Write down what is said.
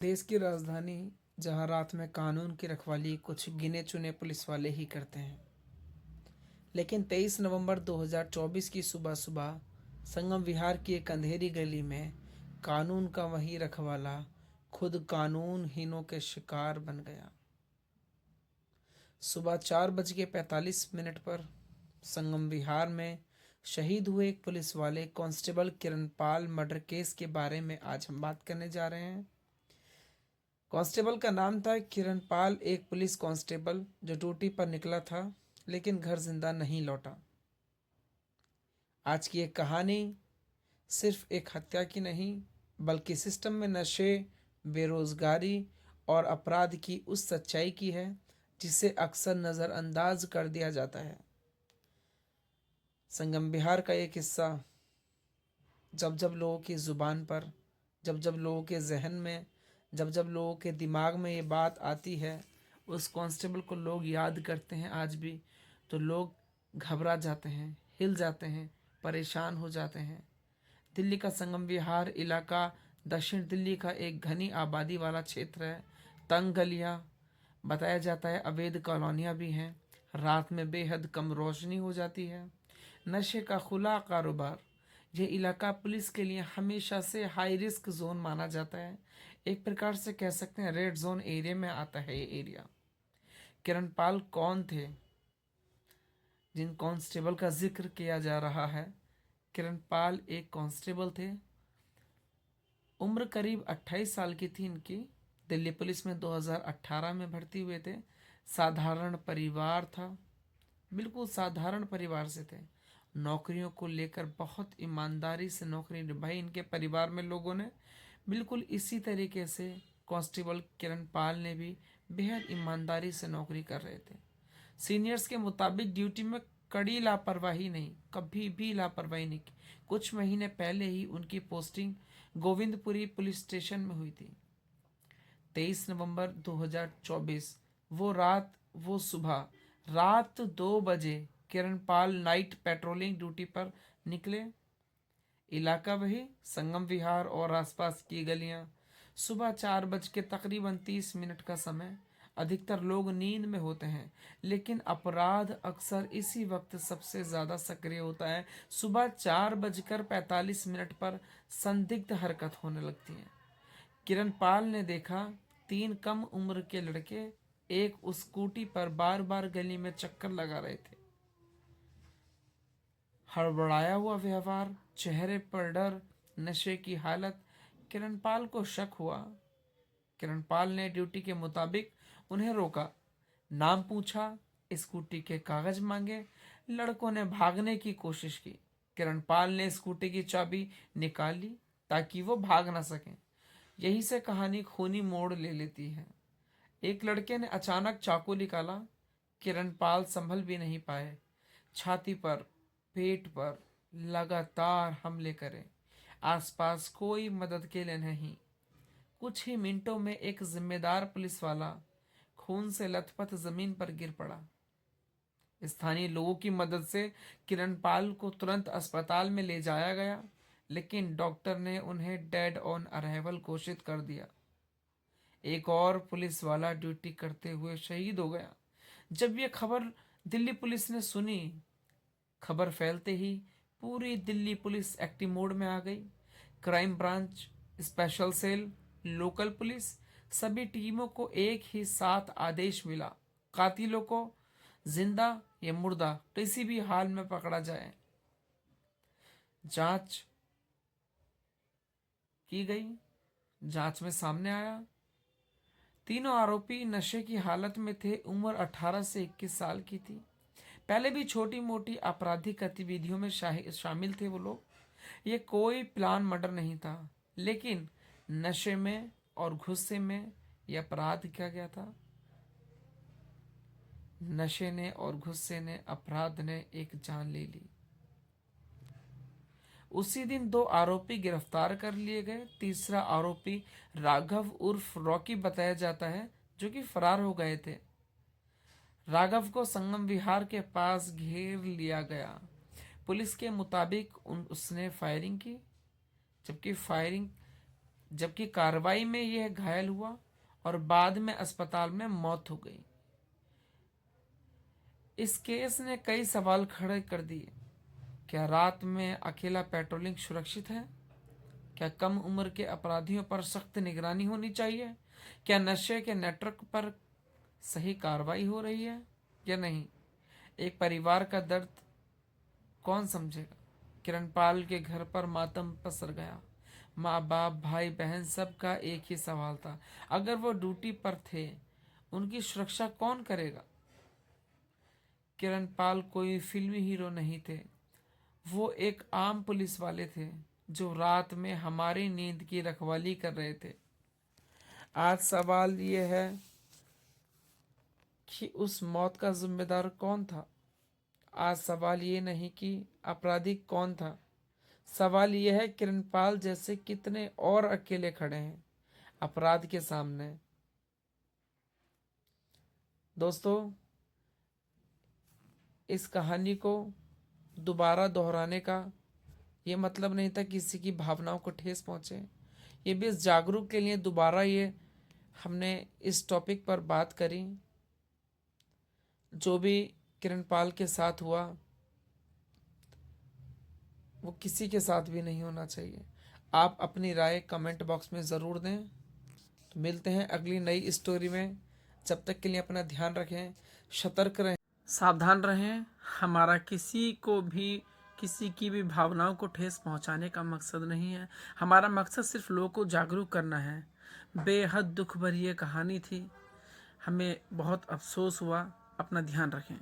देश की राजधानी, जहां रात में कानून की रखवाली कुछ गिने चुने पुलिस वाले ही करते हैं, लेकिन 23 नवंबर 2024 की सुबह सुबह संगम विहार की एक अंधेरी गली में कानून का वही रखवाला खुद कानूनहीनों के शिकार बन गया। सुबह 4:45 पर संगम विहार में शहीद हुए एक पुलिस वाले कांस्टेबल किरणपाल मर्डर केस के बारे में आज हम बात करने जा रहे हैं। कांस्टेबल का नाम था किरणपाल, एक पुलिस कांस्टेबल जो ड्यूटी पर निकला था लेकिन घर जिंदा नहीं लौटा। आज की एक कहानी सिर्फ एक हत्या की नहीं, बल्कि सिस्टम में नशे, बेरोजगारी और अपराध की उस सच्चाई की है जिसे अक्सर नज़रअंदाज कर दिया जाता है। संगम बिहार का एक किस्सा जब जब लोगों की ज़ुबान पर, जब जब लोगों के जहन में, जब जब लोगों के दिमाग में ये बात आती है, उस कांस्टेबल को लोग याद करते हैं आज भी, तो लोग घबरा जाते हैं, हिल जाते हैं, परेशान हो जाते हैं। दिल्ली का संगम विहार इलाका दक्षिण दिल्ली का एक घनी आबादी वाला क्षेत्र है। तंग गलियां, बताया जाता है अवैध कॉलोनियां भी हैं। रात में बेहद कम रोशनी हो जाती है। नशे का खुला कारोबार। यह इलाका पुलिस के लिए हमेशा से हाई रिस्क जोन माना जाता है। एक प्रकार से कह सकते हैं रेड जोन एरिया में आता है ये एरिया। किरणपाल कौन थे जिन कांस्टेबल का जिक्र किया जा रहा है? किरणपाल एक कांस्टेबल थे। उम्र करीब 28 साल की थी इनकी। दिल्ली पुलिस में 2018 में भर्ती हुए थे। साधारण परिवार था, बिल्कुल साधारण परिवार से थे। नौकरियों को लेकर बहुत ईमानदारी से नौकरी निभाई इनके परिवार में लोगों ने। बिल्कुल इसी तरीके से कांस्टेबल किरण पाल ने भी बेहद ईमानदारी से नौकरी कर रहे थे। सीनियर्स के मुताबिक ड्यूटी में कड़ी लापरवाही नहीं, कभी भी लापरवाही नहीं की। कुछ महीने पहले ही उनकी पोस्टिंग गोविंदपुरी पुलिस स्टेशन में हुई थी। 23 नवंबर 2024, वो रात, वो सुबह रात 2 बजे किरणपाल नाइट पेट्रोलिंग ड्यूटी पर निकले। इलाका वही संगम विहार और आसपास की गलियां। सुबह 4 बज के तकरीबन 30 मिनट का समय। अधिकतर लोग नींद में होते हैं, लेकिन अपराध अक्सर इसी वक्त सबसे ज्यादा सक्रिय होता है। सुबह 4:45 पर संदिग्ध हरकत होने लगती है। किरणपाल ने देखा 3 कम उम्र के लड़के एक स्कूटी पर बार बार गली में चक्कर लगा रहे थे। हड़बड़ाया हुआ व्यवहार, चेहरे पर डर, नशे की हालत। किरणपाल को शक हुआ। किरणपाल ने ड्यूटी के मुताबिक उन्हें रोका, नाम पूछा, स्कूटी के कागज मांगे। लड़कों ने भागने की कोशिश की। किरणपाल ने स्कूटी की चाबी निकाली ताकि वो भाग ना सकें। यहीं से कहानी खूनी मोड़ ले लेती है। एक लड़के ने अचानक चाकू निकाला। किरणपाल संभल भी नहीं पाए। छाती पर, पेट पर लगातार हमले करे। आसपास कोई मदद के लिए नहीं। कुछ ही मिनटों में एक जिम्मेदार पुलिस वाला खून से लथपथ जमीन पर गिर पड़ा। स्थानीय लोगों की मदद से किरणपाल को तुरंत अस्पताल में ले जाया गया, लेकिन डॉक्टर ने उन्हें डेड ऑन अराइवल घोषित कर दिया। एक और पुलिस वाला ड्यूटी करते हुए शहीद हो गया। जब यह खबर दिल्ली पुलिस ने सुनी, खबर फैलते ही पूरी दिल्ली पुलिस एक्टिव मोड में आ गई। Crime branch, special cell, local police, सभी टीमों को एक ही साथ आदेश मिला, कातिलों को जिंदा या मुर्दा किसी भी हाल में पकड़ा जाए। जांच की गई। जांच में सामने आया तीनों आरोपी नशे की हालत में थे। उम्र 18 से 21 साल की थी। पहले भी छोटी मोटी आपराधिक गतिविधियों में शामिल थे वो लोग। ये कोई प्लान मर्डर नहीं था, लेकिन नशे में और गुस्से में ये अपराध किया गया था। नशे ने और गुस्से ने, अपराध ने एक जान ले ली। उसी दिन 2 आरोपी गिरफ्तार कर लिए गए। तीसरा आरोपी राघव उर्फ रॉकी बताया जाता है, जो कि फरार हो गए थे। राघव को संगम विहार के पास घेर लिया गया। पुलिस के मुताबिक उसने फायरिंग की, जबकि फायरिंग जबकि कार्रवाई में यह घायल हुआ और बाद में अस्पताल में मौत हो गई। इस केस ने कई सवाल खड़े कर दिए। क्या रात में अकेला पेट्रोलिंग सुरक्षित है? क्या कम उम्र के अपराधियों पर सख्त निगरानी होनी चाहिए? क्या नशे के नेटवर्क पर सही कार्रवाई हो रही है या नहीं? एक परिवार का दर्द कौन समझेगा? किरणपाल के घर पर मातम पसर गया। माँ बाप भाई बहन सबका एक ही सवाल था, अगर वो ड्यूटी पर थे उनकी सुरक्षा कौन करेगा? किरणपाल कोई फिल्मी हीरो नहीं थे, वो एक आम पुलिस वाले थे जो रात में हमारी नींद की रखवाली कर रहे थे। आज सवाल ये है कि उस मौत का जिम्मेदार कौन था। आज सवाल ये नहीं कि अपराधी कौन था, सवाल यह है किरणपाल जैसे कितने और अकेले खड़े हैं अपराध के सामने। दोस्तों, इस कहानी को दोबारा दोहराने का ये मतलब नहीं था किसी की भावनाओं को ठेस पहुंचे। ये भी इस जागरूक के लिए दोबारा ये हमने इस टॉपिक पर बात करी। जो भी किरणपाल के साथ हुआ वो किसी के साथ भी नहीं होना चाहिए। आप अपनी राय कमेंट बॉक्स में ज़रूर दें। तो मिलते हैं अगली नई स्टोरी में। जब तक के लिए अपना ध्यान रखें, सतर्क रहें, सावधान रहें। हमारा किसी को भी किसी की भी भावनाओं को ठेस पहुंचाने का मकसद नहीं है। हमारा मकसद सिर्फ लोगों को जागरूक करना है। बेहद दुख भरी ये कहानी थी, हमें बहुत अफसोस हुआ। अपना ध्यान रखें।